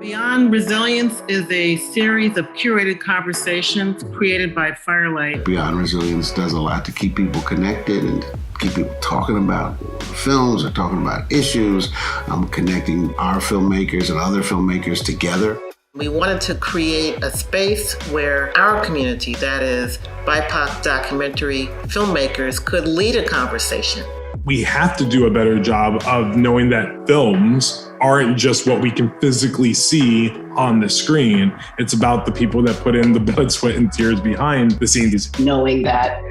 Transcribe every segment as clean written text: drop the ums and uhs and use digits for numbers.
Beyond Resilience is a series of curated conversations created by Firelight. Beyond Resilience does a lot to keep people connected and keep people talking about films or talking about issues, connecting our filmmakers and other filmmakers together. We wanted to create a space where our community, that is BIPOC documentary filmmakers, could lead a conversation. We have to do a better job of knowing that films aren't just what we can physically see on the screen. It's about the people that put in the blood, sweat, and tears behind the scenes. Knowing that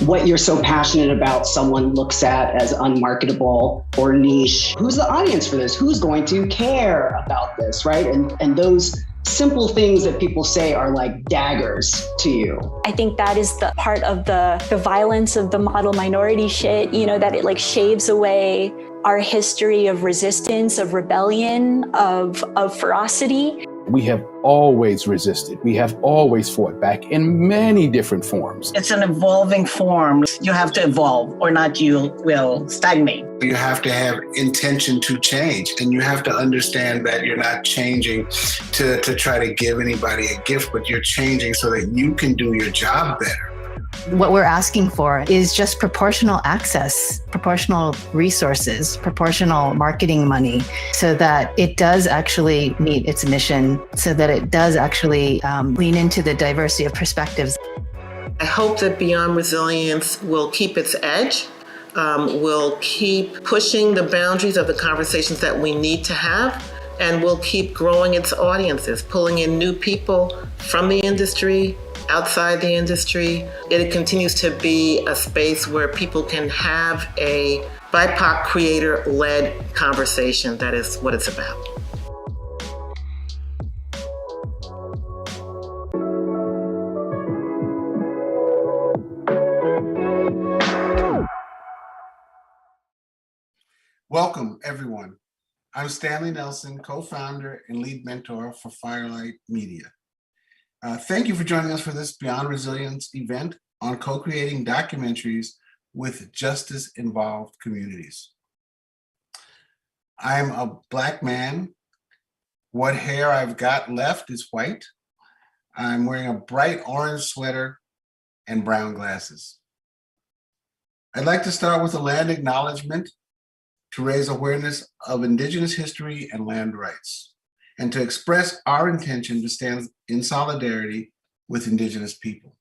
what you're so passionate about, someone looks at as unmarketable or niche. Who's the audience for this? Who's going to care about this, right? And those simple things that people say are like daggers to you. I think that is the part of the violence of the model minority shit, that it like shaves away our history of resistance, of rebellion, of ferocity. We have always resisted. We have always fought back in many different forms. It's an evolving form. You have to evolve or not you will stagnate. You have to have intention to change, and you have to understand that you're not changing to try to give anybody a gift, but you're changing so that you can do your job better. What we're asking for is just proportional access, proportional resources, proportional marketing money, so that it does actually meet its mission, so that it does actually lean into the diversity of perspectives. I hope that Beyond Resilience will keep its edge, will keep pushing the boundaries of the conversations that we need to have, and will keep growing its audiences, pulling in new people from the industry, outside the industry. It continues to be a space where people can have a BIPOC creator-led conversation. That is what it's about. Welcome, everyone. I'm Stanley Nelson, co-founder and lead mentor for Firelight Media. Thank you for joining us for this Beyond Resilience event on co-creating documentaries with justice-involved communities. I'm a Black man. What hair I've got left is white. I'm wearing a bright orange sweater and brown glasses. I'd like to start with a land acknowledgement to raise awareness of Indigenous history and land rights, and to express our intention to stand in solidarity with Indigenous people.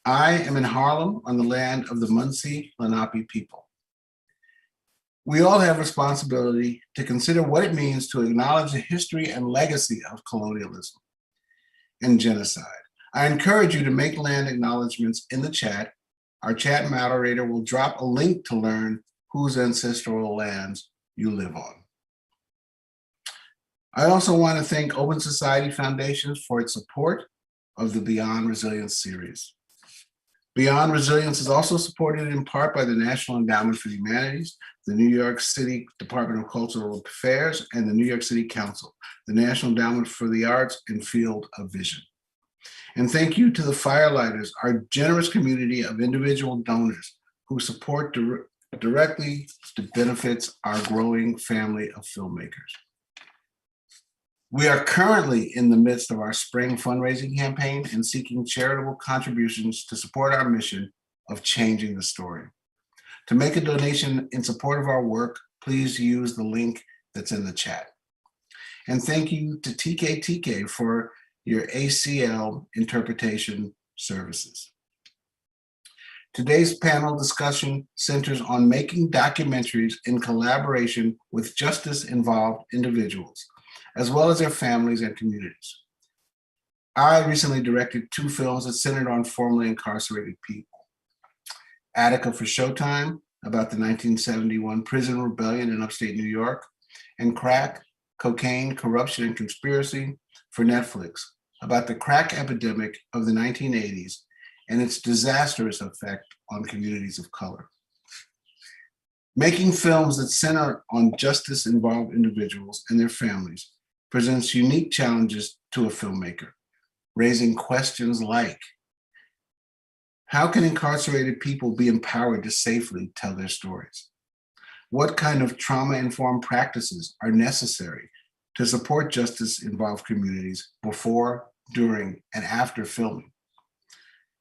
I am in Harlem on the land of the Munsee Lenape people. We all have responsibility to consider what it means to acknowledge the history and legacy of colonialism and genocide. I encourage you to make land acknowledgements in the chat. Our chat moderator will drop a link to learn whose ancestral lands you live on. I also want to thank Open Society Foundation for its support of the Beyond Resilience series. Beyond Resilience is also supported in part by the National Endowment for the Humanities, the New York City Department of Cultural Affairs, and the New York City Council, the National Endowment for the Arts and Field of Vision. And thank you to the Firelighters, our generous community of individual donors who support directly to benefits our growing family of filmmakers. We are currently in the midst of our spring fundraising campaign and seeking charitable contributions to support our mission of changing the story. To make a donation in support of our work, please use the link that's in the chat. And thank you to TKTK for your ACL interpretation services. Today's panel discussion centers on making documentaries in collaboration with justice-involved individuals, as well as their families and communities. I recently directed 2 films that centered on formerly incarcerated people. Attica for Showtime, about the 1971 prison rebellion in upstate New York, and Crack, Cocaine, Corruption, and Conspiracy for Netflix, about the crack epidemic of the 1980s and its disastrous effect on communities of color. Making films that center on justice-involved individuals and their families presents unique challenges to a filmmaker, raising questions like, how can incarcerated people be empowered to safely tell their stories? What kind of trauma-informed practices are necessary to support justice-involved communities before, during, and after filming?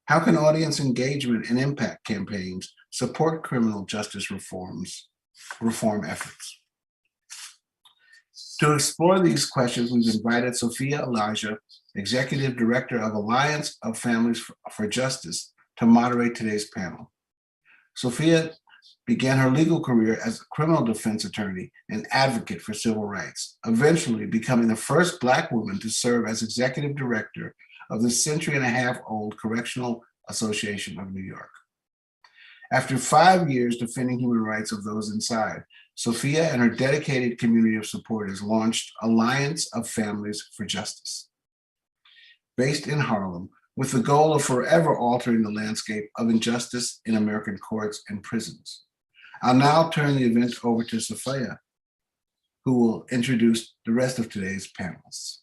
How can audience engagement and impact campaigns support criminal justice reform efforts? To explore these questions, we've invited Sophia Elijah, Executive Director of Alliance of Families for Justice, to moderate today's panel. Sophia began her legal career as a criminal defense attorney and advocate for civil rights, eventually becoming the first Black woman to serve as Executive Director of the century-and-a-half-old Correctional Association of New York. After 5 years defending human rights of those inside, Sophia and her dedicated community of supporters launched Alliance of Families for Justice, based in Harlem, with the goal of forever altering the landscape of injustice in American courts and prisons. I'll now turn the event over to Sophia, who will introduce the rest of today's panelists.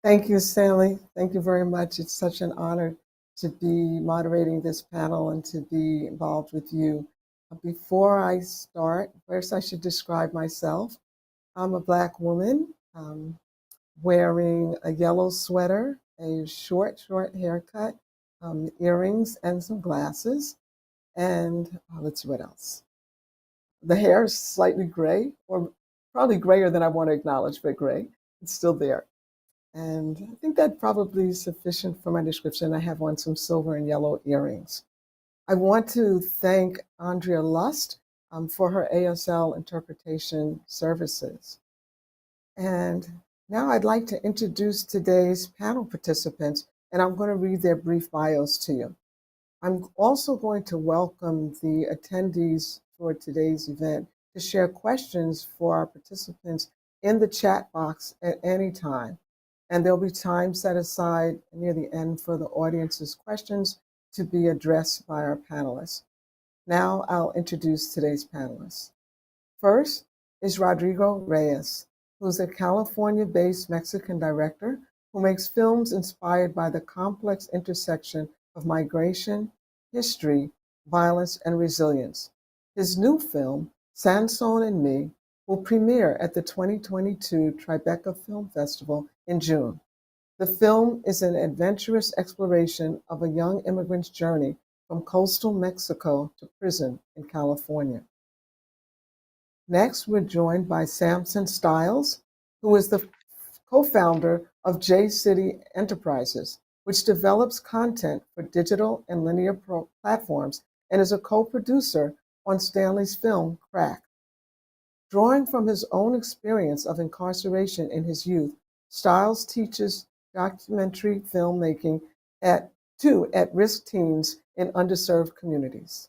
Thank you, Stanley. Thank you very much. It's such an honor to be moderating this panel and to be involved with you. Before I start, first I should describe myself. I'm a Black woman wearing a yellow sweater, a short haircut, earrings, and some glasses. And let's see what else. The hair is slightly gray, or probably grayer than I want to acknowledge, but gray. It's still there. And I think that probably is sufficient for my description. I have on some silver and yellow earrings. I want to thank Andrea Lust for her ASL interpretation services. And now I'd like to introduce today's panel participants, and I'm going to read their brief bios to you. I'm also going to welcome the attendees for today's event to share questions for our participants in the chat box at any time. And there'll be time set aside near the end for the audience's questions to be addressed by our panelists. Now I'll introduce today's panelists. First is Rodrigo Reyes, who's a California-based Mexican director who makes films inspired by the complex intersection of migration, history, violence, and resilience. His new film, Sansón and Me, will premiere at the 2022 Tribeca Film Festival in June. The film is an adventurous exploration of a young immigrant's journey from coastal Mexico to prison in California. Next, we're joined by Samson Styles, who is the co-founder of J City Enterprises, which develops content for digital and linear platforms and is a co-producer on Stanley's film, Crack. Drawing from his own experience of incarceration in his youth, Styles teaches documentary filmmaking to at-risk teens in underserved communities.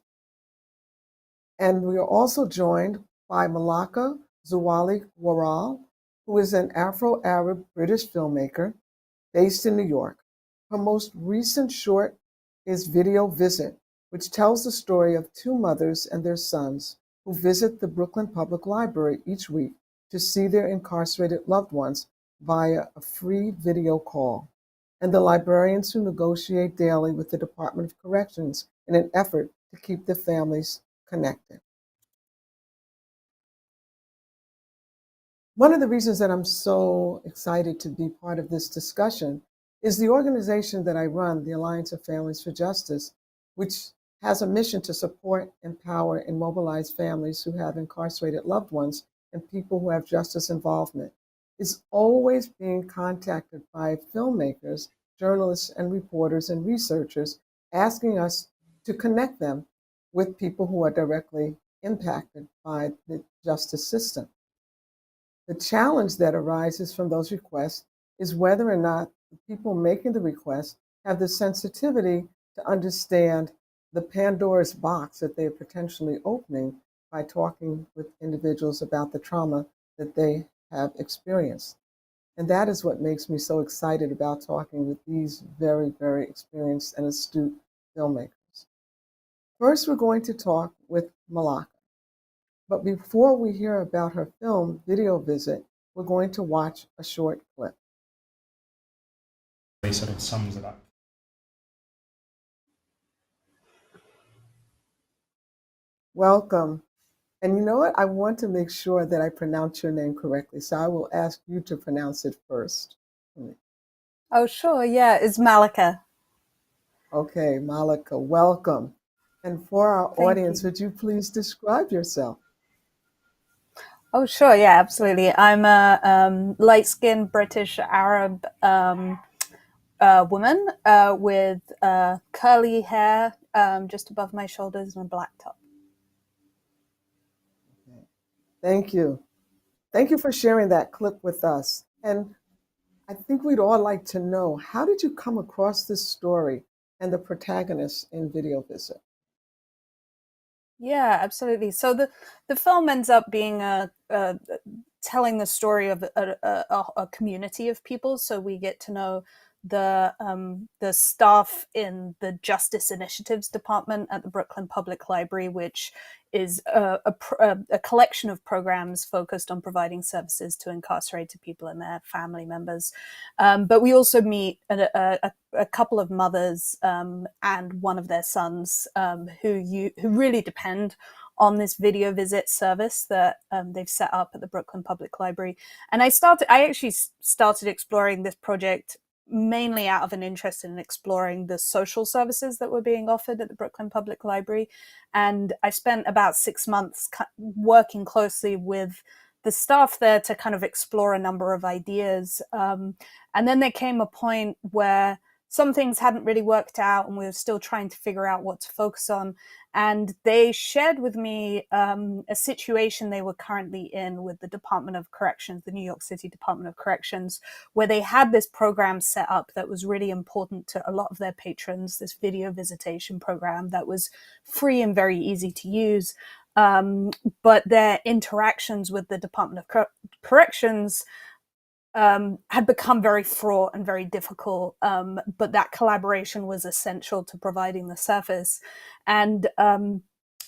And we are also joined by Malaka Zawali Waral, who is an Afro-Arab British filmmaker based in New York. Her most recent short is Video Visit, which tells the story of two mothers and their sons who visit the Brooklyn Public Library each week to see their incarcerated loved ones via a free video call, and the librarians who negotiate daily with the Department of Corrections in an effort to keep the families connected. One of the reasons that I'm so excited to be part of this discussion is the organization that I run, the Alliance of Families for Justice, which has a mission to support, empower, and mobilize families who have incarcerated loved ones and people who have justice involvement. Is always being contacted by filmmakers, journalists, and reporters and researchers asking us to connect them with people who are directly impacted by the justice system. The challenge that arises from those requests is whether or not the people making the request have the sensitivity to understand the Pandora's box that they are potentially opening by talking with individuals about the trauma that they have experienced. And that is what makes me so excited about talking with these very, very experienced and astute filmmakers. First, we're going to talk with Malaka. But before we hear about her film, Video Visit, we're going to watch a short clip. He sort of sums it up. Welcome. And you know what? I want to make sure that I pronounce your name correctly. So I will ask you to pronounce it first. Oh, sure. Yeah, it's Malika. Okay, Malika, welcome. And for our Thank audience, you. would you please describe yourself? Oh, sure. Yeah, absolutely. I'm a light-skinned British Arab woman with curly hair just above my shoulders and a black top. Thank you. Thank you for sharing that clip with us. And I think we'd all like to know, how did you come across this story and the protagonists in Video Visit? Yeah, absolutely. So the film ends up being telling the story of a community of people. So we get to know the staff in the Justice Initiatives Department at the Brooklyn Public Library, which is a collection of programs focused on providing services to incarcerated people and their family members. But we also meet a couple of mothers and one of their sons who really depend on this video visit service that they've set up at the Brooklyn Public Library. And I actually started exploring this project mainly out of an interest in exploring the social services that were being offered at the Brooklyn Public Library. And I spent about 6 months working closely with the staff there to kind of explore a number of ideas. And then there came a point where some things hadn't really worked out and we were still trying to figure out what to focus on. And they shared with me a situation they were currently in with the Department of Corrections, the New York City Department of Corrections, where they had this program set up that was really important to a lot of their patrons, this video visitation program that was free and very easy to use. But their interactions with the Department of Corrections had become very fraught and very difficult, but that collaboration was essential to providing the service. And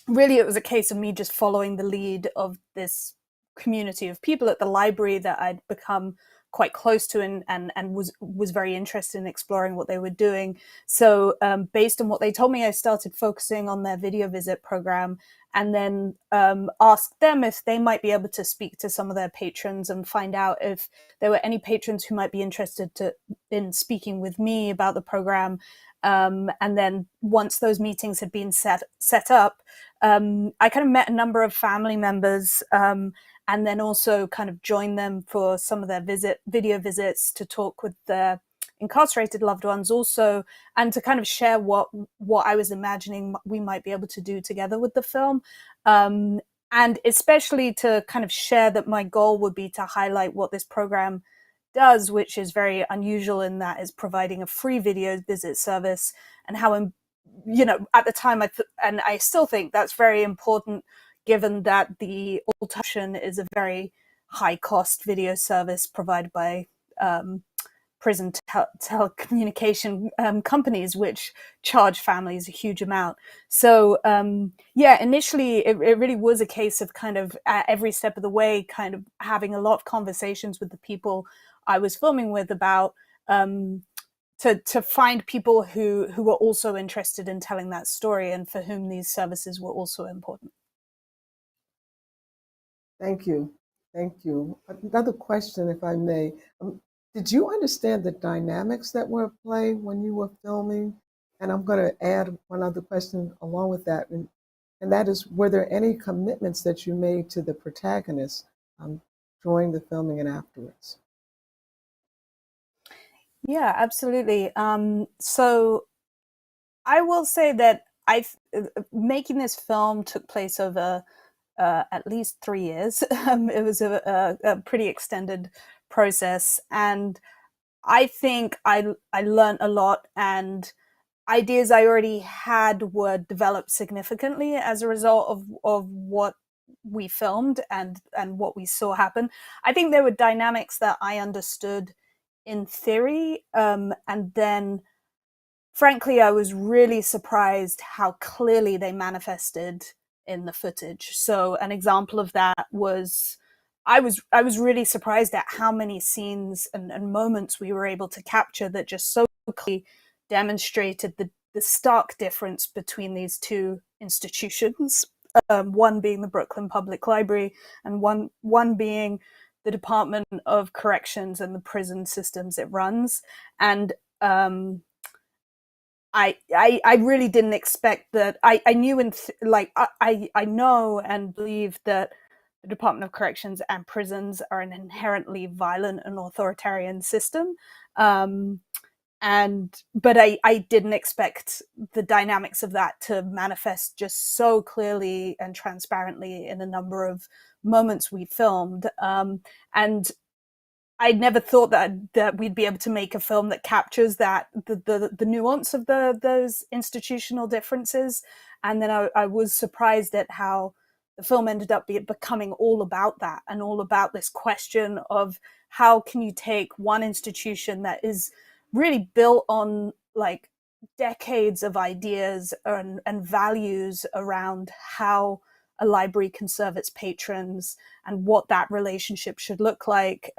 really, it was a case of me just following the lead of this community of people at the library that I'd become quite close to and was very interested in exploring what they were doing. So based on what they told me, I started focusing on their video visit program and then asked them if they might be able to speak to some of their patrons and find out if there were any patrons who might be interested in speaking with me about the program. And then once those meetings had been set up, I kind of met a number of family members and then also kind of joined them for some of their video visits to talk with their incarcerated loved ones also, and to kind of share what I was imagining we might be able to do together with the film. And especially to kind of share that my goal would be to highlight what this program does, which is very unusual in that it's providing a free video visit service, and how, at the time, and I still think that's very important, given that the alternative is a very high cost video service provided by prison telecommunication companies, which charge families a huge amount. So initially it really was a case of kind of at every step of the way, kind of having a lot of conversations with the people I was filming with about to find people who were also interested in telling that story and for whom these services were also important. Thank you. Thank you. Another question, if I may. Did you understand the dynamics that were at play when you were filming? And I'm going to add one other question along with that. And that is, were there any commitments that you made to the protagonists during the filming and afterwards? Yeah, absolutely. So I will say that making this film took place over at least 3 years. It was a pretty extended process, and I think I learned a lot, and ideas I already had were developed significantly as a result of what we filmed and what we saw happen. I think there were dynamics that I understood in theory, and then frankly, I was really surprised how clearly they manifested in the footage. So an example of that was I was really surprised at how many scenes and moments we were able to capture that just so clearly demonstrated the stark difference between these two institutions. one being the Brooklyn Public Library, and one being the Department of Corrections and the prison systems it runs. And I really didn't expect that. I knew I know and believe that the Department of Corrections and prisons are an inherently violent and authoritarian system. But I didn't expect the dynamics of that to manifest just so clearly and transparently in a number of moments we filmed. And I never thought that we'd be able to make a film that captures that the nuance of those institutional differences. And then I was surprised at how the film ended up becoming all about that, and all about this question of how can you take one institution that is really built on like decades of ideas and values around how a library can serve its patrons and what that relationship should look like,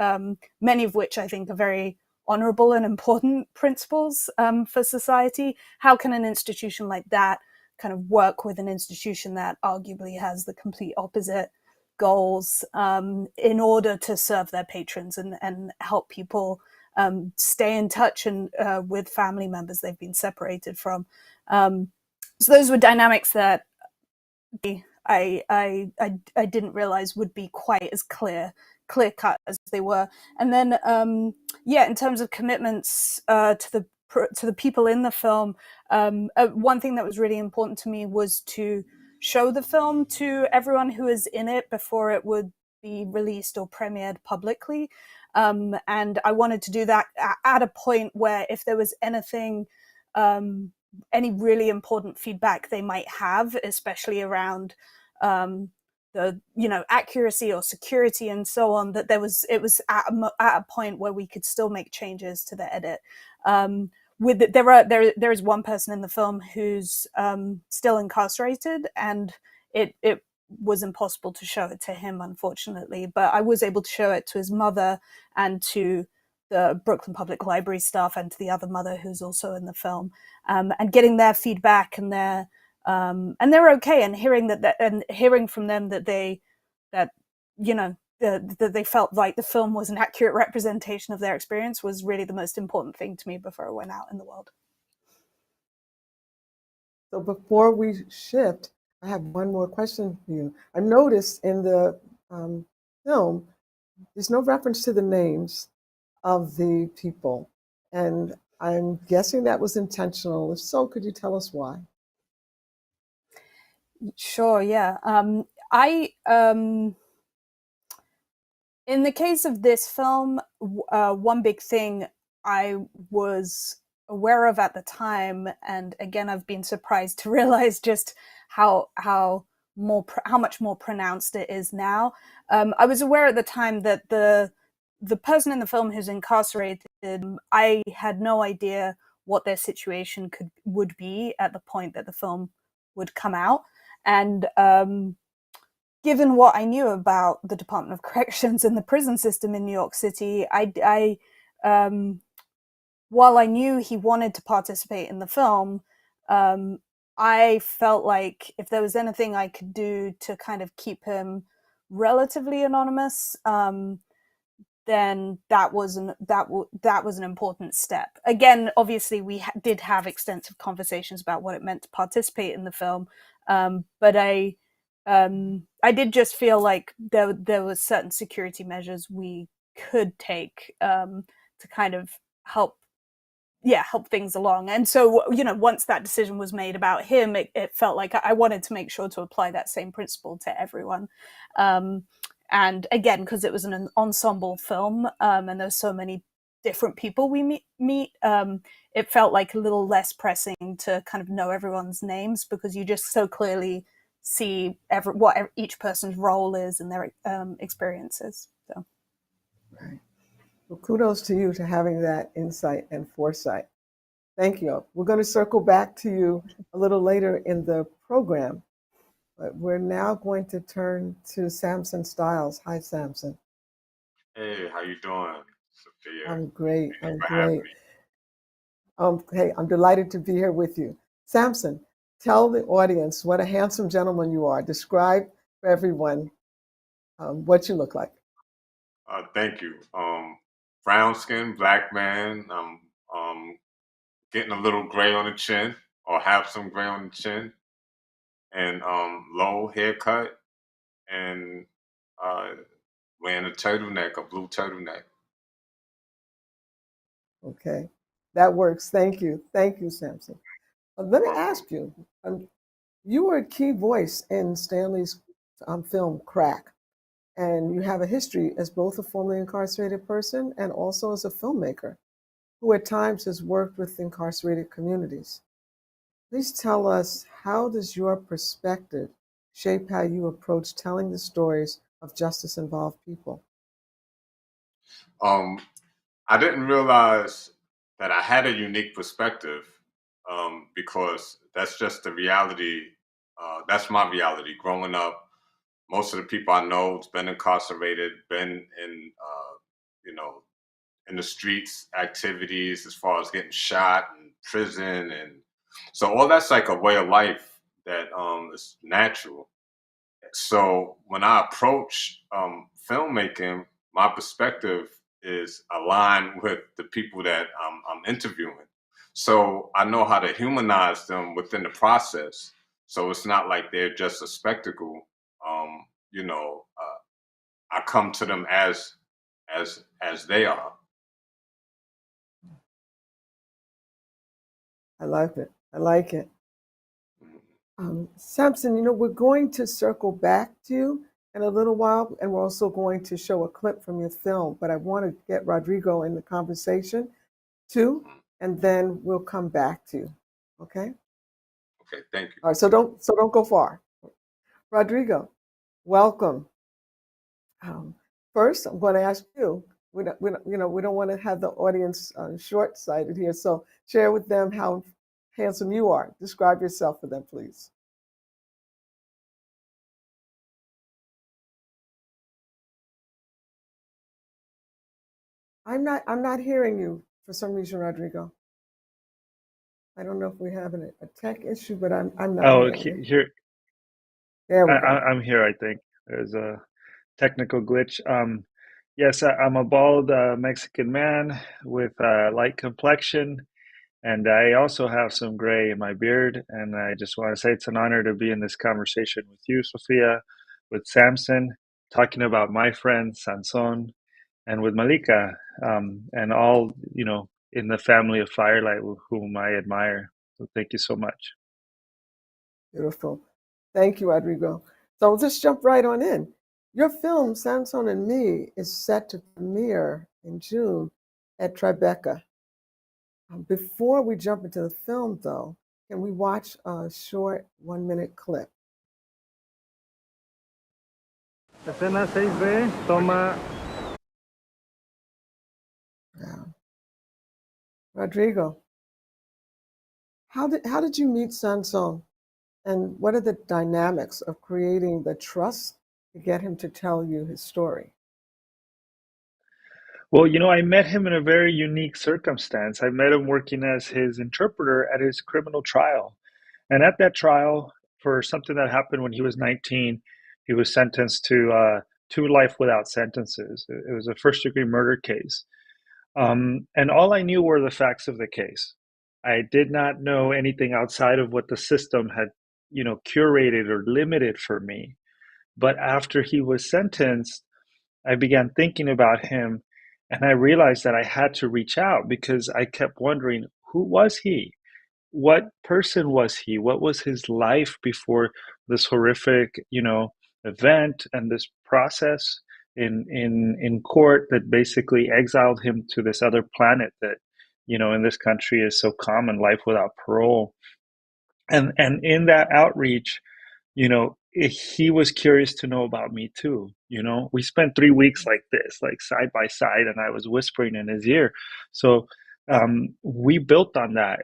many of which I think are very honorable and important principles for society. How can an institution like that kind of work with an institution that arguably has the complete opposite goals in order to serve their patrons and help people stay in touch and with family members they've been separated from. So those were dynamics that I didn't realize would be quite as clear cut as they were. And then in terms of commitments to the people in the film, one thing that was really important to me was to show the film to everyone who is in it before it would be released or premiered publicly. And I wanted to do that at a point where if there was anything, any really important feedback they might have, especially around the accuracy or security and so on, that it was at a point where we could still make changes to the edit. There is one person in the film who's still incarcerated, and it was impossible to show it to him, unfortunately, but I was able to show it to his mother and to the Brooklyn Public Library staff and to the other mother who's also in the film, and getting their feedback and they're okay, and hearing from them that they felt like the film was an accurate representation of their experience was really the most important thing to me before I went out in the world. So before we shift, I have one more question for you. I noticed in the film, there's no reference to the names of the people, and I'm guessing that was intentional. If so, could you tell us why? Sure, yeah. In the case of this film, one big thing I was aware of at the time, and again, I've been surprised to realize just how much more pronounced it is now. I was aware at the time that the person in the film who's incarcerated, I had no idea what their situation would be at the point that the film would come out. And given what I knew about the Department of Corrections and the prison system in New York City, while I knew he wanted to participate in the film, I felt like if there was anything I could do to kind of keep him relatively anonymous, then that was an important step. Again, obviously, we did have extensive conversations about what it meant to participate in the film, but I did just feel like there was certain security measures we could take to kind of help things along. And so, once that decision was made about him, it felt like I wanted to make sure to apply that same principle to everyone. And again, because it was an ensemble film, and there's so many different people we meet, it felt like a little less pressing to kind of know everyone's names, because you just so clearly see what each person's role is and their experiences. So, right. Well, kudos to you to having that insight and foresight. Thank you. We're going to circle back to you a little later in the program, but we're now going to turn to Samson Styles. Hi, Samson. Hey, how you doing, Sophia? I'm great. Thank you I'm for having great. Hey, I'm delighted to be here with you. Samson, Tell the audience what a handsome gentleman you are. Describe for everyone what you look like. Thank you. Brown skin, black man. Getting a little gray on the chin, or have some gray on the chin, and low haircut, and wearing a turtleneck, a blue turtleneck. Okay, that works. Thank you. Thank you, Samson. Let me Welcome. ask you, you were a key voice in Stanley's film Crack, and you have a history as both a formerly incarcerated person and also as a filmmaker who at times has worked with incarcerated communities. Please tell us, how does your perspective shape how you approach telling the stories of justice-involved people? I didn't realize that I had a unique perspective, because that's just the reality. That's my reality. Growing up, most of the people I know has been incarcerated, been in, in the streets activities as far as getting shot and prison, and so all that's like a way of life that is natural. So when I approach filmmaking, my perspective is aligned with the people that I'm interviewing. So I know how to humanize them within the process. So it's not like they're just a spectacle. Um, I come to them as they are. I like it. I like it. Samson, we're going to circle back to you in a little while, and we're also going to show a clip from your film, but I want to get Rodrigo in the conversation too, and then we'll come back to you. Okay? Okay, thank you. All right, so don't go far. Rodrigo, welcome. First, I'm going to ask you. We don't want to have the audience short-sighted here. So share with them how handsome you are. Describe yourself for them, please. I'm not hearing you for some reason, Rodrigo. I don't know if we have a tech issue, but I'm not hearing you. Here, There we go. I'm here. I think there's a technical glitch. Yes, I'm a bald Mexican man with a light complexion, and I also have some gray in my beard. And I just want to say it's an honor to be in this conversation with you, Sophia, with Samson, talking about my friend Sansón, and with Malika, and all in the family of Firelight, whom I admire. So thank you so much. Beautiful. Thank you, Rodrigo. So let's jump right on in. Your film, Sansón and Me, is set to premiere in June at Tribeca. Before we jump into the film, though, can we watch a short 1-minute clip? Escena 6B, toma. Yeah. Rodrigo, how did you meet Sansón? And what are the dynamics of creating the trust to get him to tell you his story? Well, I met him in a very unique circumstance. I met him working as his interpreter at his criminal trial. And at that trial, for something that happened when he was 19, he was sentenced to life without sentences. It was a first-degree murder case. And all I knew were the facts of the case. I did not know anything outside of what the system had, curated or limited for me. But after he was sentenced, I began thinking about him, and I realized that I had to reach out because I kept wondering, who was he? What person was he? What was his life before this horrific, event and this process in court that basically exiled him to this other planet that, in this country is so common, life without parole. And in that outreach, he was curious to know about me too. We spent 3 weeks like this, like side by side, and I was whispering in his ear. So we built on that.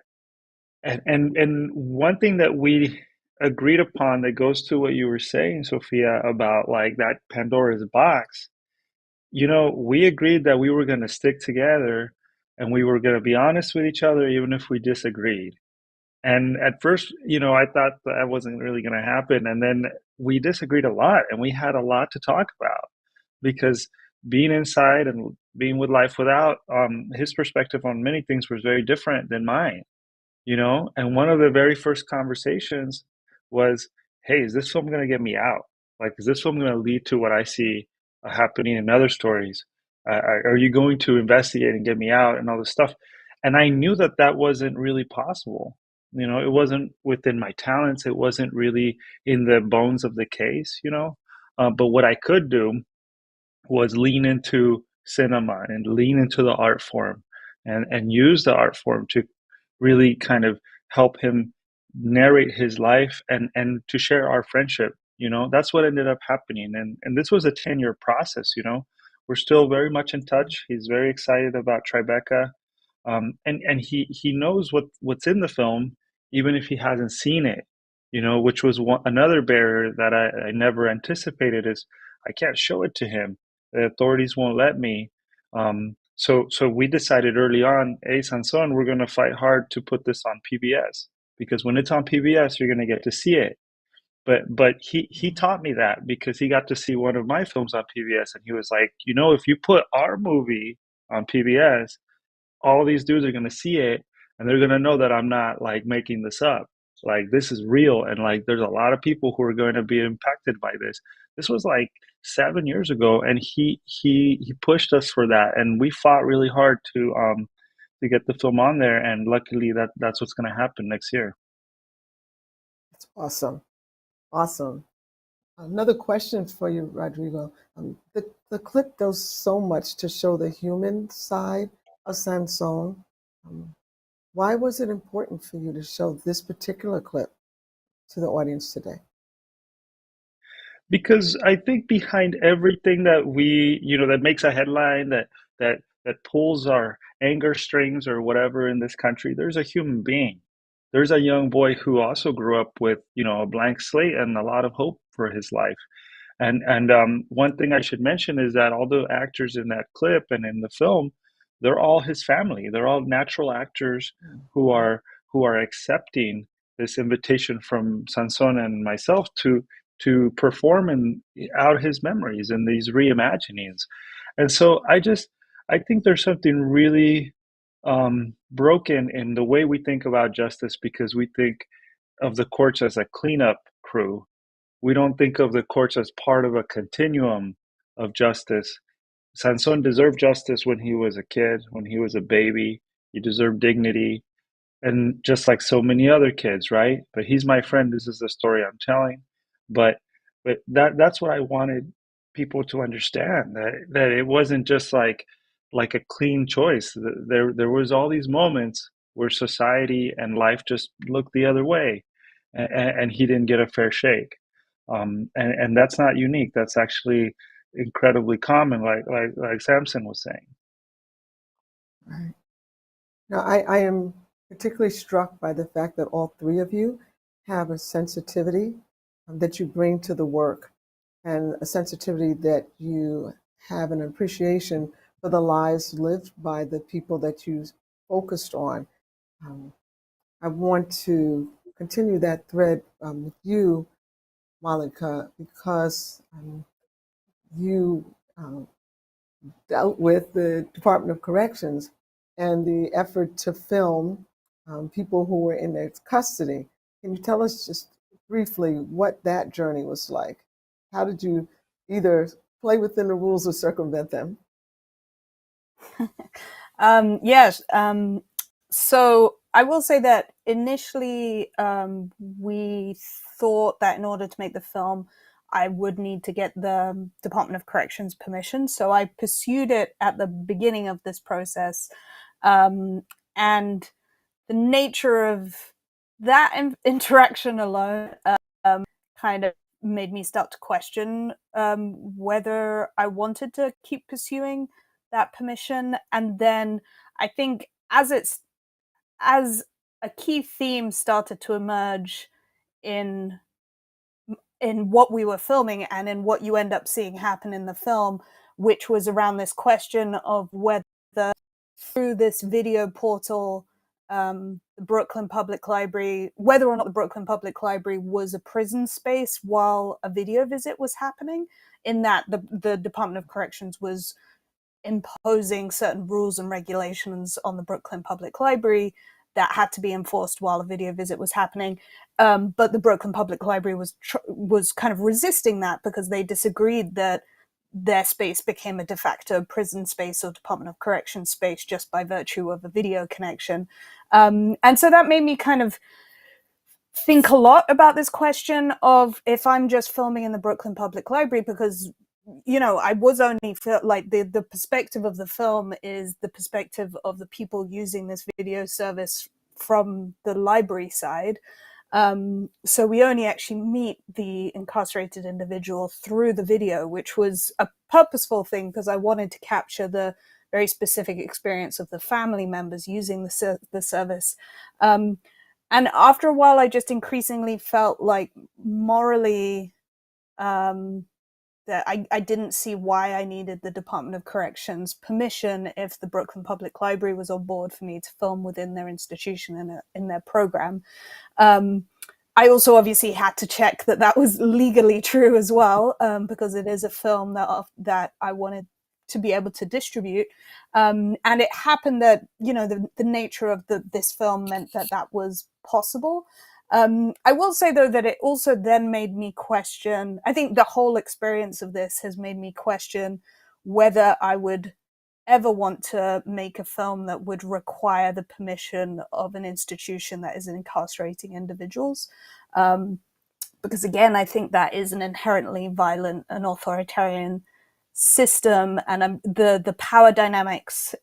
And one thing that we agreed upon that goes to what you were saying, Sophia, about like that Pandora's box, we agreed that we were going to stick together and we were going to be honest with each other, even if we disagreed. And at first, I thought that wasn't really going to happen. And then we disagreed a lot, and we had a lot to talk about because being inside and being with life without, his perspective on many things was very different than mine, And one of the very first conversations was, hey, is this film going to get me out? Like, is this film going to lead to what I see happening in other stories? Are you going to investigate and get me out and all this stuff? And I knew that that wasn't really possible. It wasn't within my talents. It wasn't really in the bones of the case, But what I could do was lean into cinema and lean into the art form and use the art form to really kind of help him narrate his life and to share our friendship. That's what ended up happening. And this was a 10-year process. We're still very much in touch. He's very excited about Tribeca. And he knows what's in the film, even if he hasn't seen it, which was another barrier that I never anticipated is I can't show it to him. The authorities won't let me. So we decided early on, hey, Sanson, we're going to fight hard to put this on PBS, because when it's on PBS, you're going to get to see it. But he taught me that because he got to see one of my films on PBS, and he was like, if you put our movie on PBS, all these dudes are going to see it, and they're going to know that I'm not like making this up. Like, this is real, and like there's a lot of people who are going to be impacted by this. This was like 7 years ago, and he pushed us for that, and we fought really hard to get the film on there, and luckily that's what's going to happen next year. That's awesome. Awesome. Another question for you, Rodrigo. The clip does so much to show the human side of Sanson. Why was it important for you to show this particular clip to the audience today? Because I think behind everything that we, that makes a headline, that pulls our anger strings or whatever in this country, there's a human being. There's a young boy who also grew up with, a blank slate and a lot of hope for his life. And one thing I should mention is that all the actors in that clip and in the film, they're all his family. They're all natural actors who are accepting this invitation from Sanson and myself to perform out his memories and these reimaginings. And so I think there's something really broken in the way we think about justice, because we think of the courts as a cleanup crew. We don't think of the courts as part of a continuum of justice. Sanson deserved justice when he was a kid, when he was a baby. He deserved dignity, and just like so many other kids, right? But he's my friend. This is the story I'm telling. But that's what I wanted people to understand, that it wasn't just like a clean choice. There was all these moments where society and life just looked the other way, and he didn't get a fair shake. And that's not unique. That's actually incredibly common, like Samson was saying. Right. Now, I am particularly struck by the fact that all three of you have a sensitivity that you bring to the work, and a sensitivity that you have an appreciation for the lives lived by the people that you focused on. I want to continue that thread with you, Malika, because you dealt with the Department of Corrections and the effort to film people who were in their custody. Can you tell us just briefly what that journey was like? How did you either play within the rules or circumvent them? Yes. So I will say that initially we thought that in order to make the film, I would need to get the Department of Corrections permission. So I pursued it at the beginning of this process. And the nature of that interaction alone kind of made me start to question whether I wanted to keep pursuing that permission. And then I think as a key theme started to emerge in what we were filming and in what you end up seeing happen in the film, which was around this question of whether through this video portal the Brooklyn Public Library, whether or not the Brooklyn Public Library was a prison space while a video visit was happening, in that the Department of Corrections was imposing certain rules and regulations on the Brooklyn Public Library that had to be enforced while a video visit was happening. But the Brooklyn Public Library was kind of resisting that because they disagreed that their space became a de facto prison space or Department of Corrections space just by virtue of a video connection. And so that made me kind of think a lot about this question of if I'm just filming in the Brooklyn Public Library, because I was only like the perspective of the film is the perspective of the people using this video service from the library side. So we only actually meet the incarcerated individual through the video, which was a purposeful thing because I wanted to capture the very specific experience of the family members using the service. And after a while, I just increasingly felt like morally that I didn't see why I needed the Department of Corrections permission if the Brooklyn Public Library was on board for me to film within their institution and in their program. I also obviously had to check that was legally true as well, because it is a film that I wanted to be able to distribute. And it happened that, the nature of this film meant that was possible. I will say, though, that it also then made me question, I think the whole experience of this has made me question whether I would ever want to make a film that would require the permission of an institution that is incarcerating individuals. Because again, I think that is an inherently violent and authoritarian system, and the power dynamics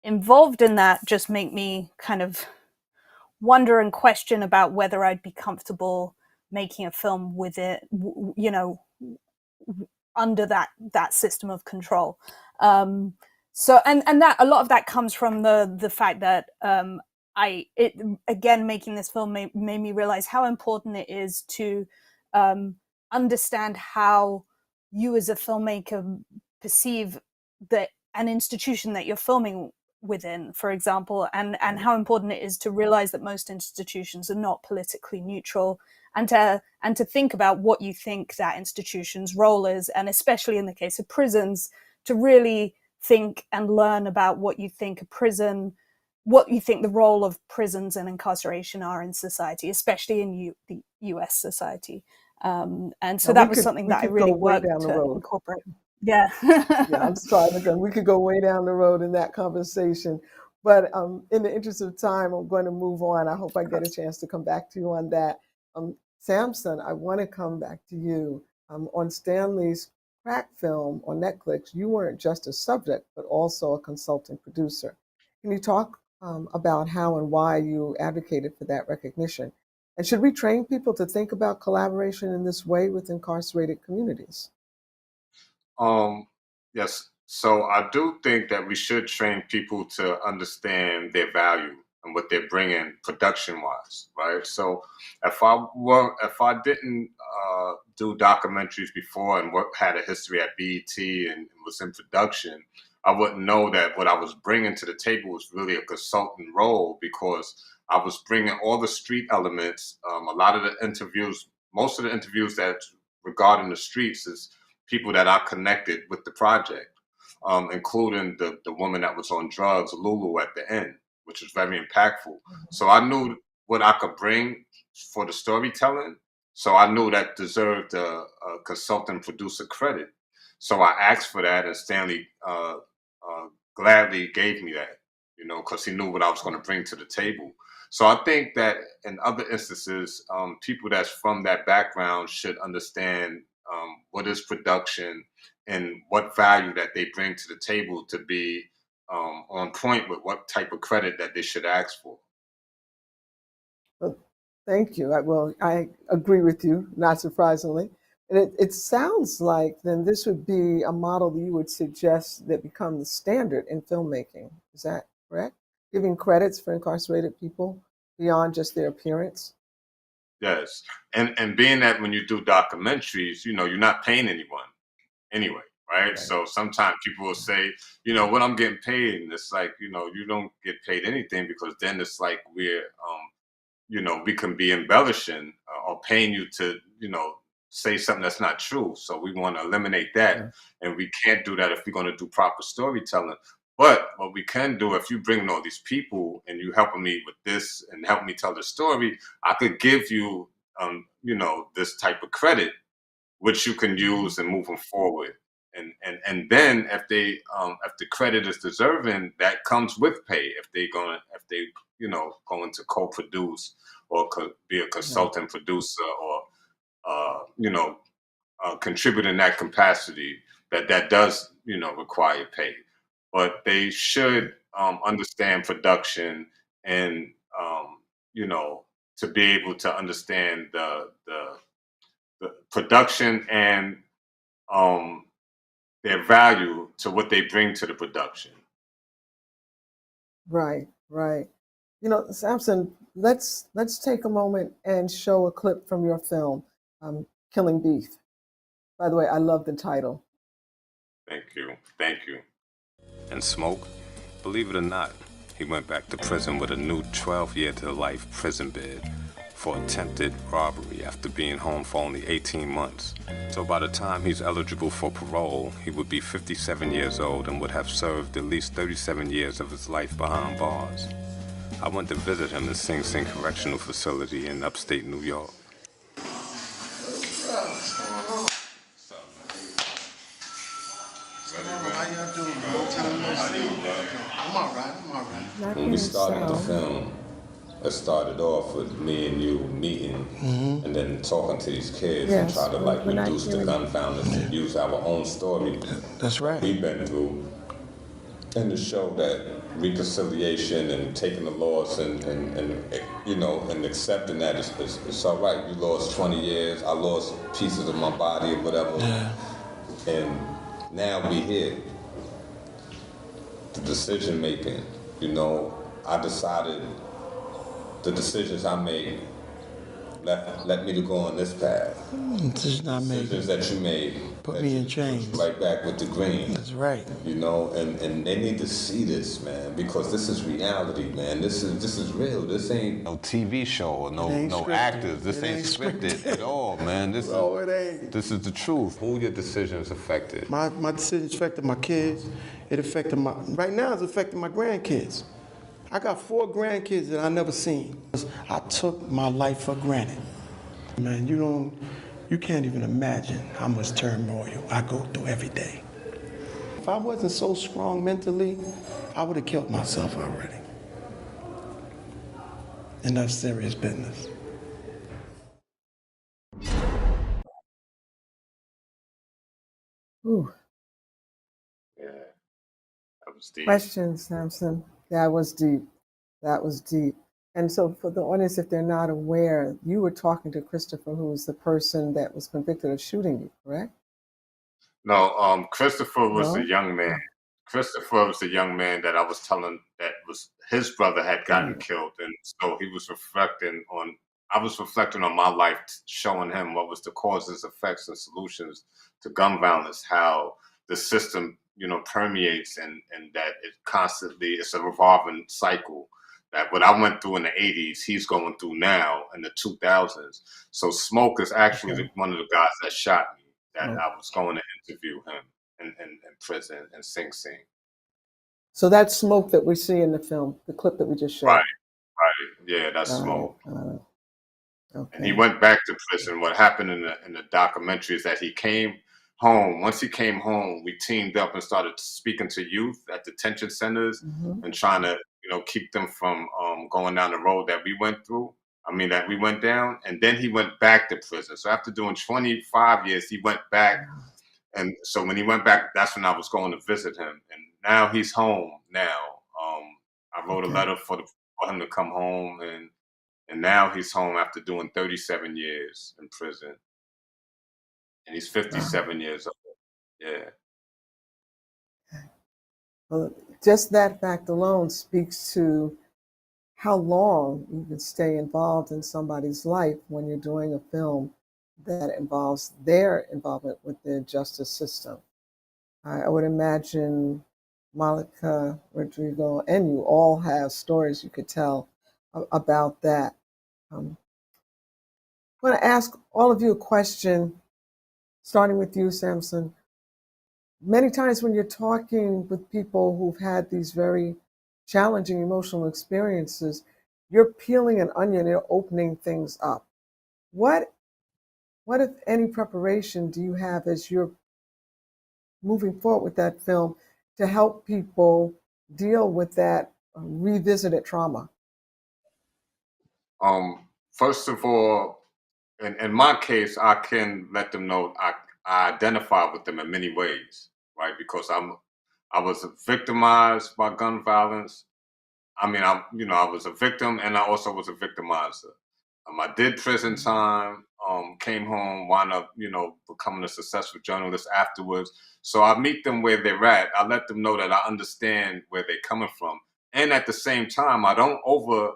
involved in that just make me kind of wonder and question about whether I'd be comfortable making a film with it, under that system of control. So that a lot of that comes from the fact that making this film made me realize how important it is to understand how you as a filmmaker perceive that an institution that you're filming within, for example, and how important it is to realize that most institutions are not politically neutral, and to think about what you think that institution's role is, and especially in the case of prisons, to really think and learn about what you think the role of prisons and incarceration are in society, especially in the US society. And so that was something that I really worked to incorporate. Yeah. Yeah, I'm sorry, because we could go way down the road in that conversation. But in the interest of time, I'm going to move on. I hope I get a chance to come back to you on that. Samson, I want to come back to you. On Stanley's Crack film on Netflix, you weren't just a subject, but also a consulting producer. Can you talk about how and why you advocated for that recognition? And should we train people to think about collaboration in this way with incarcerated communities? Yes. So I do think that we should train people to understand their value and what they're bringing production-wise, right? So if I didn't do documentaries before and had a history at BET and was in production, I wouldn't know that what I was bringing to the table was really a consultant role, because I was bringing all the street elements. A lot of the interviews, most of the interviews that regarding the streets is people that are connected with the project, including the woman that was on drugs, Lulu, at the end, which was very impactful. So I knew what I could bring for the storytelling. So I knew that deserved a consultant producer credit. So I asked for that, and Stanley gladly gave me that, because he knew what I was going to bring to the table. So I think that in other instances, people that's from that background should understand what is production and what value that they bring to the table to be on point with what type of credit that they should ask for. Well, thank you. I agree with you, not surprisingly. And it sounds like then this would be a model that you would suggest that become the standard in filmmaking. Is that correct? Giving credits for incarcerated people beyond just their appearance? Yes. And being that when you do documentaries, you're not paying anyone anyway, right? So sometimes people will say, what I'm getting paid, and it's like, you don't get paid anything, because then it's like we're, we can be embellishing or paying you to, say something that's not true. So we want to eliminate that, and we can't do that if we're going to do proper storytelling. But what we can do, if you bring in all these people and you helping me with this and help me tell the story, I could give you, this type of credit, which you can use and moving forward. And then if the credit is deserving, that comes with pay. If they going to co-produce or be a consultant producer or contribute in that capacity, that does require pay. But they should understand production and to be able to understand the production and their value to what they bring to the production. Right, right. Samson, let's take a moment and show a clip from your film, Killing Beef. By the way, I love the title. Thank you. And Smoke, believe it or not, he went back to prison with a new 12-year to life prison bid for attempted robbery after being home for only 18 months. So by the time he's eligible for parole, he would be 57 years old and would have served at least 37 years of his life behind bars. I went to visit him in Sing Sing Correctional Facility in upstate New York. When we started the film, it started off with me and you meeting and then talking to these kids and try to reduce the gun violence and use our own story. That's right. We've been through, and to show that reconciliation and taking the loss and accepting that it's all right. You lost 20 years, I lost pieces of my body or whatever. Yeah. And now we here. The decision making, I decided the decisions I made led me to go on this path. Decisions I made. Decisions that you made. Put me in chains. Right back with the green. That's right. And they need to see this, man, because this is reality, man. This is real. This ain't no TV show or no actors. This ain't scripted at all, man. It ain't. This is the truth. Who your decisions affected? My decisions affected my kids. It affected right now it's affecting my grandkids. I got 4 grandkids that I never seen. I took my life for granted. Man, you can't even imagine how much turmoil I go through every day. If I wasn't so strong mentally, I would have killed myself already. And that's serious business. Ooh. Yeah, that was deep. Questions, Samson? That was deep. That was deep. And so for the audience, if they're not aware, you were talking to Christopher, who was the person that was convicted of shooting you, correct? No, Christopher was the young man. Christopher was the young man that I was telling that was his brother had gotten killed. And so he was I was reflecting on my life, showing him what was the causes, effects, and solutions to gun violence, how the system, permeates and that it's a revolving cycle. That what I went through in the 80s, he's going through now in the 2000s. So Smoke is actually one of the guys that shot me, that I was going to interview him in prison in Sing Sing. So that's Smoke that we see in the film, the clip that we just showed. Right. Yeah, that's Smoke. Okay. And he went back to prison. What happened in the documentary is that he came home. Once he came home, we teamed up and started speaking to youth at detention centers and trying to, keep them from going down the road that we went through. That we went down. And then he went back to prison. So after doing 25 years, he went back. And so when he went back, that's when I was going to visit him. And now he's home now. I wrote a letter for him to come home. And now he's home after doing 37 years in prison. And he's 57 years old. Yeah. Well, just that fact alone speaks to how long you can stay involved in somebody's life when you're doing a film that involves their involvement with the justice system. I would imagine Malika, Rodrigo, and you all have stories you could tell about that. I'm going to ask all of you a question, starting with you, Samson. Many times when you're talking with people who've had these very challenging emotional experiences, you're peeling an onion, you're opening things up. What, if any, preparation do you have as you're moving forward with that film to help people deal with that revisited trauma? First of all, in my case, I can let them know I identify with them in many ways, right? Because I was victimized by gun violence. I mean, I was a victim, and I also was a victimizer. I did prison time, came home, wound up, becoming a successful journalist afterwards. So I meet them where they're at. I let them know that I understand where they're coming from. And at the same time, I don't over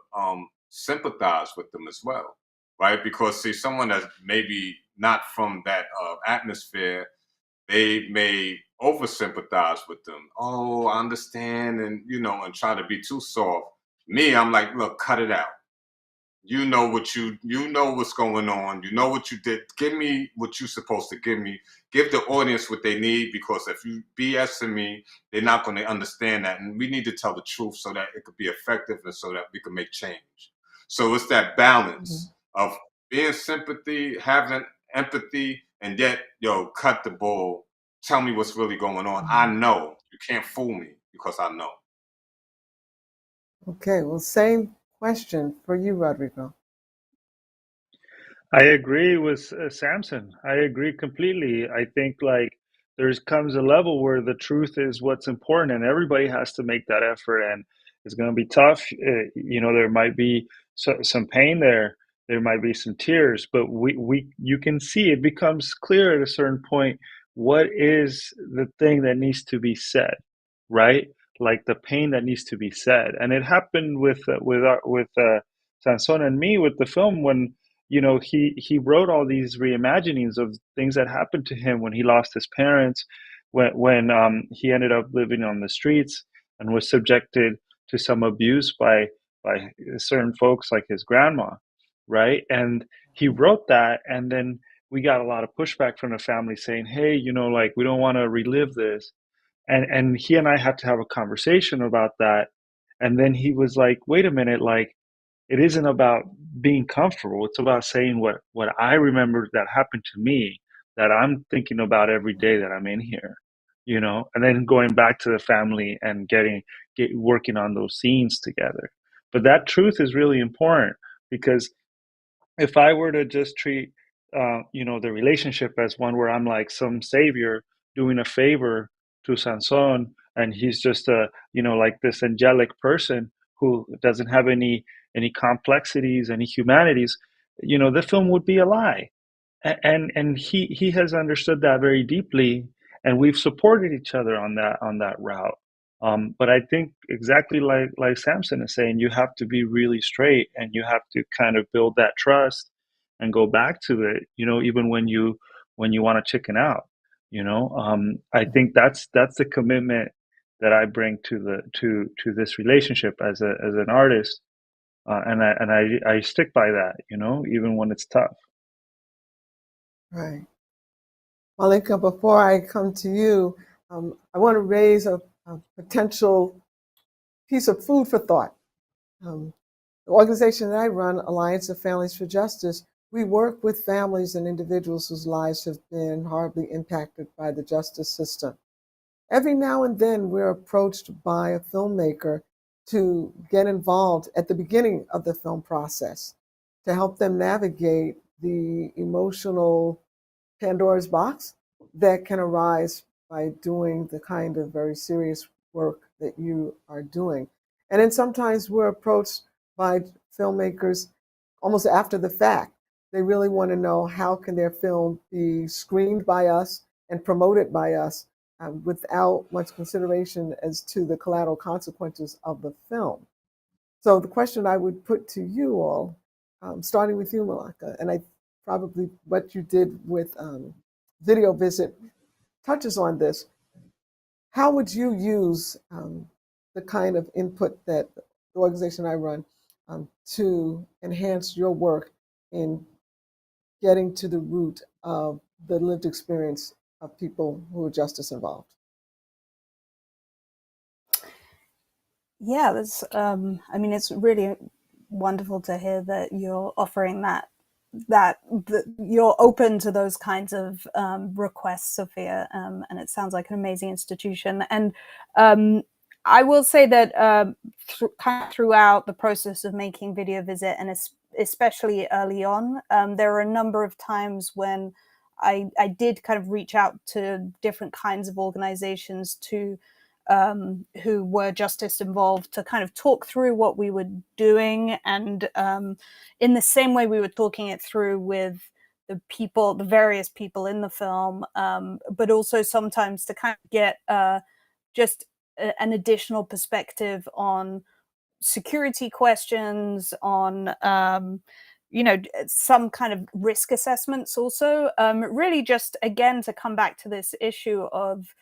sympathize with them as well, right? Because see, someone that's maybe not from that atmosphere, they may over sympathize with them. Oh, I understand, and and try to be too soft. Me, I'm like, look, cut it out. You know what's going on. You know what you did. Give me what you're supposed to give me. Give the audience what they need, because if you BSing me, they're not going to understand that. And we need to tell the truth so that it could be effective and so that we can make change. So it's that balance of being sympathy, having empathy, and yet, cut the bull. Tell me what's really going on. I know. You can't fool me because I know. Okay, well, same question for you, Rodrigo. I agree with Samson. I agree completely. I think like there's comes a level where the truth is what's important, and everybody has to make that effort. And it's going to be tough. There might be some pain there. There might be some tears, but you can see it becomes clear at a certain point what is the thing that needs to be said, right? Like the pain that needs to be said. And it happened with Sansón and Me with the film when he wrote all these reimaginings of things that happened to him when he lost his parents, when he ended up living on the streets and was subjected to some abuse by certain folks like his grandma, right? And he wrote that, and then we got a lot of pushback from the family saying, hey, like we don't want to relive this. And he and I had to have a conversation about that. And then he was like, wait a minute, like it isn't about being comfortable. It's about saying what I remember that happened to me, that I'm thinking about every day that I'm in here, and then going back to the family and working on those scenes together. But that truth is really important, because if I were to just treat, the relationship as one where I'm like some savior doing a favor to Sanson, and he's just like this angelic person who doesn't have any complexities, any humanities, the film would be a lie. And he has understood that very deeply, and we've supported each other on that route. But I think exactly like Samson is saying, you have to be really straight, and you have to kind of build that trust and go back to it, even when you want to chicken out. I think that's the commitment that I bring to this relationship as an artist, and I stick by that, even when it's tough. Right. Malika, before I come to you, I want to raise a potential piece of food for thought. The organization that I run, Alliance of Families for Justice, we work with families and individuals whose lives have been horribly impacted by the justice system. Every now and then, we're approached by a filmmaker to get involved at the beginning of the film process to help them navigate the emotional Pandora's box that can arise by doing the kind of very serious work that you are doing. And then sometimes we're approached by filmmakers almost after the fact. They really want to know how can their film be screened by us and promoted by us without much consideration as to the collateral consequences of the film. So the question I would put to you all, starting with you, Malika, and I probably what you did with Video Visit touches on this. how would you use the kind of input that the organization I run to enhance your work in getting to the root of the lived experience of people who are justice involved? Yeah, that's. I mean, it's really wonderful to hear that you're offering that you're open to those kinds of requests, Sophia, and it sounds like an amazing institution. And I will say that kind of throughout the process of making Video Visit, and especially early on, there were a number of times when I did kind of reach out to different kinds of organizations to who were justice involved to kind of talk through what we were doing, and in the same way we were talking it through with the various people in the film, but also sometimes to kind of get just an additional perspective on security questions, on some kind of risk assessments also, really just again to come back to this issue of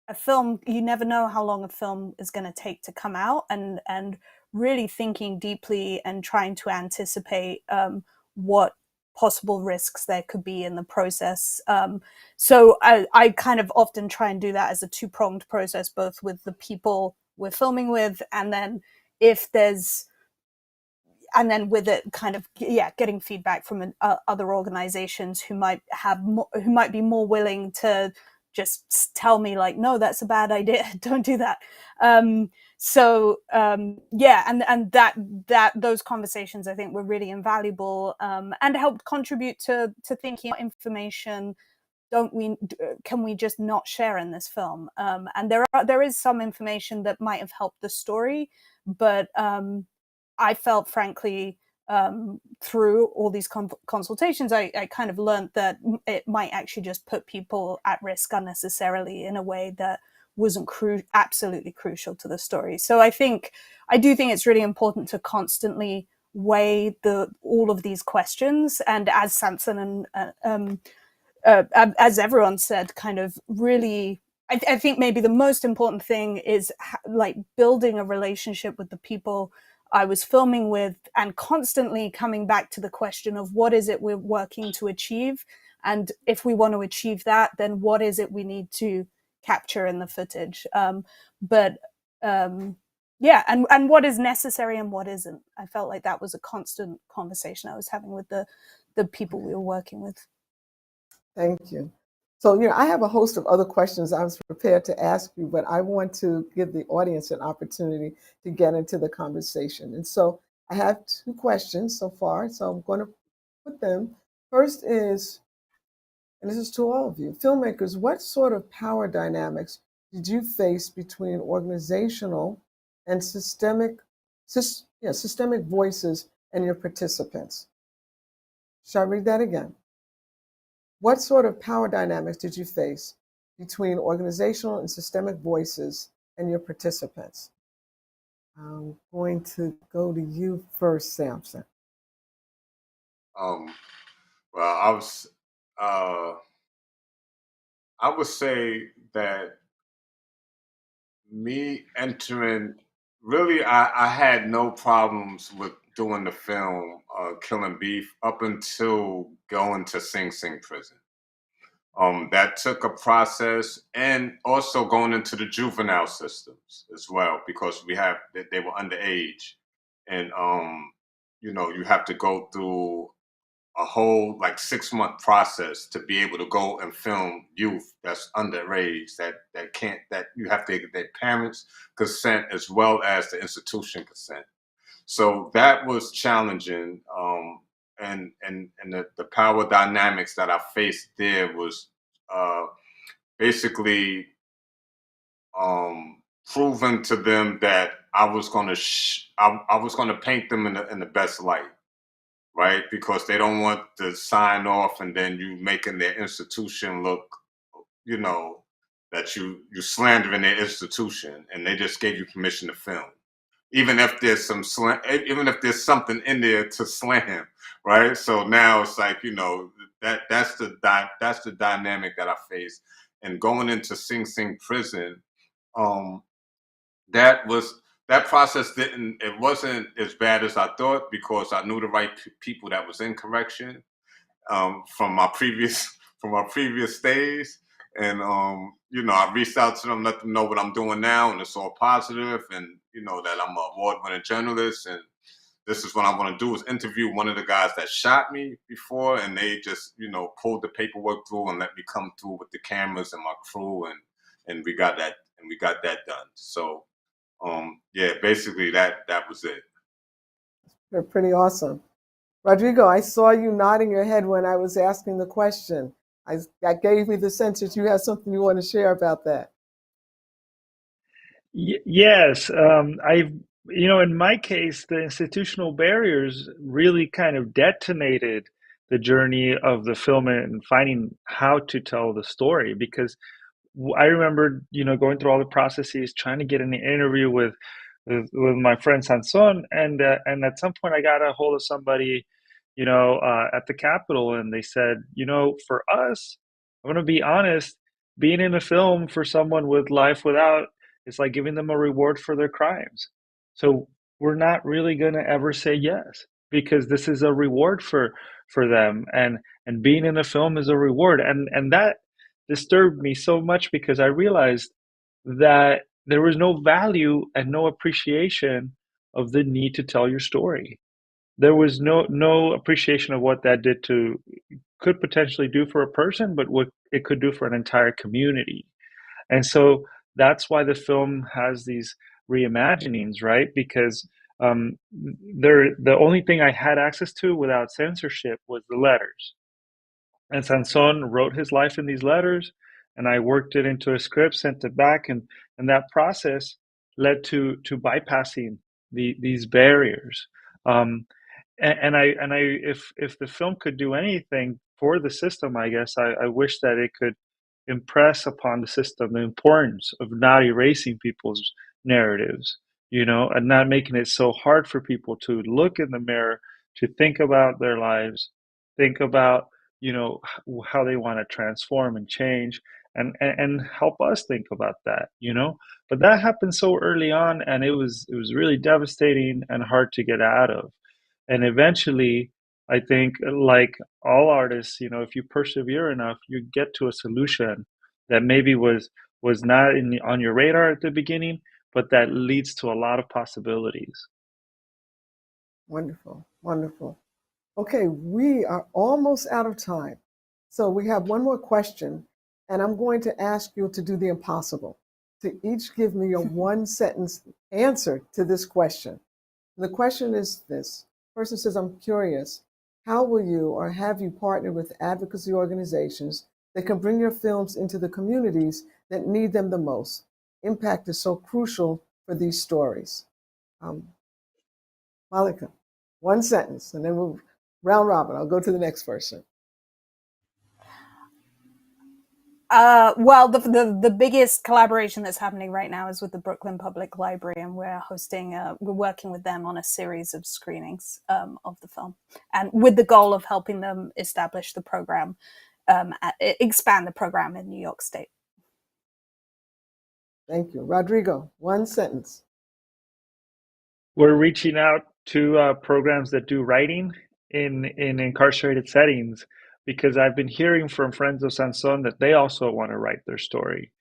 a film, you never know how long a film is going to take to come out, and really thinking deeply and trying to anticipate what possible risks there could be in the process. So I kind of often try and do that as a two-pronged process, both with the people we're filming with, and then with it kind of getting feedback from other organizations who might be more willing to just tell me like, no, that's a bad idea, don't do that. And that those conversations I think were really invaluable, and helped contribute to thinking about information can we just not share in this film. And there is some information that might have helped the story, but I felt, frankly, through all these consultations, I kind of learned that it might actually just put people at risk unnecessarily in a way that wasn't absolutely crucial to the story. So I do think it's really important to constantly weigh all of these questions. And as Samson and as everyone said, kind of really, I think maybe the most important thing is like building a relationship with the people I was filming with, and constantly coming back to the question of what is it we're working to achieve, and if we want to achieve that, then what is it we need to capture in the footage. And what is necessary and what isn't. I felt like that was a constant conversation I was having with the people we were working with. Thank you. So, I have a host of other questions I was prepared to ask you, but I want to give the audience an opportunity to get into the conversation. And so I have 2 questions so far, so I'm going to put them. First is, and this is to all of you, filmmakers, what sort of power dynamics did you face between organizational and systemic voices and your participants? Shall I read that again? What sort of power dynamics did you face between organizational and systemic voices and your participants? I'm going to go to you first, Samson. Well, I would say that me entering, really, I had no problems with doing the film Killing Beef up until going to Sing Sing prison. That took a process, and also going into the juvenile systems as well, because they were underage, and you have to go through a whole 6-month process to be able to go and film youth that's underage, that you have to get their parents' consent as well as the institution consent. So that was challenging, and the power dynamics that I faced there was basically proving to them that I was going to paint them in the best light. Right, because they don't want to sign off and then you making their institution look, that you slandering their institution, and they just gave you permission to film, even if there's something in there to slam, right? So now it's like that's the dynamic that I face, and going into Sing Sing prison, that process it wasn't as bad as I thought, because I knew the right people that was in correction, from my previous days. And I reached out to them, let them know what I'm doing now, and it's all positive, and that I'm an award-winning journalist, and this is what I want to do, is interview one of the guys that shot me before, and they just pulled the paperwork through and let me come through with the cameras and my crew, and we got that done. So yeah, basically that was it. They're pretty awesome. Rodrigo, I saw you nodding your head when I was asking the question. That gave me the sense that you have something you want to share about that. Yes, in my case, the institutional barriers really kind of detonated the journey of the film and finding how to tell the story. Because I remember, going through all the processes, trying to get an interview with my friend Sansón, and at some point I got a hold of somebody, at the Capitol, and they said, for us, I'm going to be honest, being in a film for someone with life without, it's like giving them a reward for their crimes. So we're not really going to ever say yes, because this is a reward for them, and being in a film is a reward, and that disturbed me so much, because I realized that there was no value and no appreciation of the need to tell your story. There was no appreciation of what that could potentially do for a person, but what it could do for an entire community. And so that's why the film has these reimaginings, right? Because the only thing I had access to without censorship was the letters. And Sansón wrote his life in these letters, and I worked it into a script, sent it back, and that process led to bypassing these barriers. If the film could do anything for the system, I guess I wish that it could impress upon the system the importance of not erasing people's narratives, and not making it so hard for people to look in the mirror, to think about their lives, think about how they want to transform and change, and help us think about that. But that happened so early on, and it was really devastating and hard to get out of. And eventually, I think, like all artists, if you persevere enough, you get to a solution that maybe was not on your radar at the beginning, but that leads to a lot of possibilities. Wonderful, wonderful. Okay, we are almost out of time. So we have one more question, and I'm going to ask you to do the impossible, to each give me a one-sentence answer to this question. The question is this. Person says, I'm curious, how will you or have you partnered with advocacy organizations that can bring your films into the communities that need them the most? Impact is so crucial for these stories. Malika, one sentence, and then we'll round robin. I'll go to the next person. Well, the biggest collaboration that's happening right now is with the Brooklyn Public Library, and we're working with them on a series of screenings of the film, and with the goal of helping them establish the program, expand the program in New York State. Thank you. Rodrigo, one sentence. We're reaching out to programs that do writing in incarcerated settings, because I've been hearing from friends of Sansón that they also want to write their story.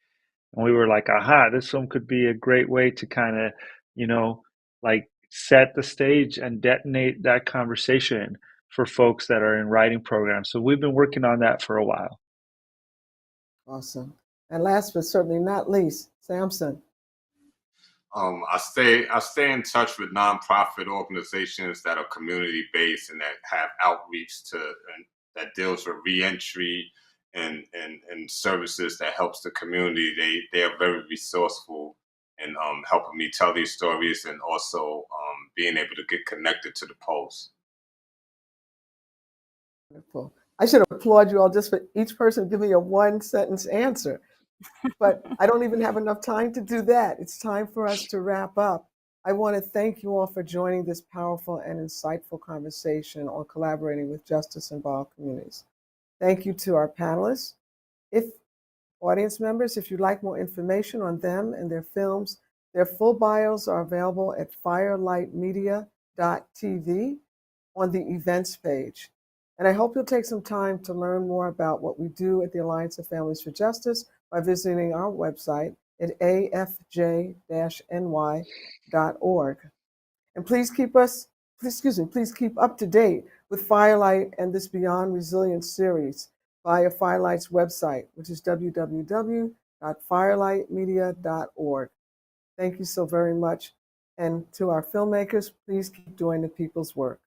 And we were like, aha, this film could be a great way to kind of, set the stage and detonate that conversation for folks that are in writing programs. So we've been working on that for a while. Awesome. And last but certainly not least, Samson. I stay in touch with nonprofit organizations that are community based and that have outreach that deals with reentry and services that helps the community. They are very resourceful in helping me tell these stories, and also being able to get connected to the post. Wonderful. I should applaud you all just for each person giving a one-sentence answer. But I don't even have enough time to do that. It's time for us to wrap up. I want to thank you all for joining this powerful and insightful conversation on collaborating with justice-involved communities. Thank you to our panelists. If Audience members, if you'd like more information on them and their films, their full bios are available at firelightmedia.tv on the events page. And I hope you'll take some time to learn more about what we do at the Alliance of Families for Justice by visiting our website at afj-ny.org. And please keep up to date with Firelight and this Beyond Resilience series via Firelight's website, which is www.firelightmedia.org. Thank you so very much. And to our filmmakers, please keep doing the people's work.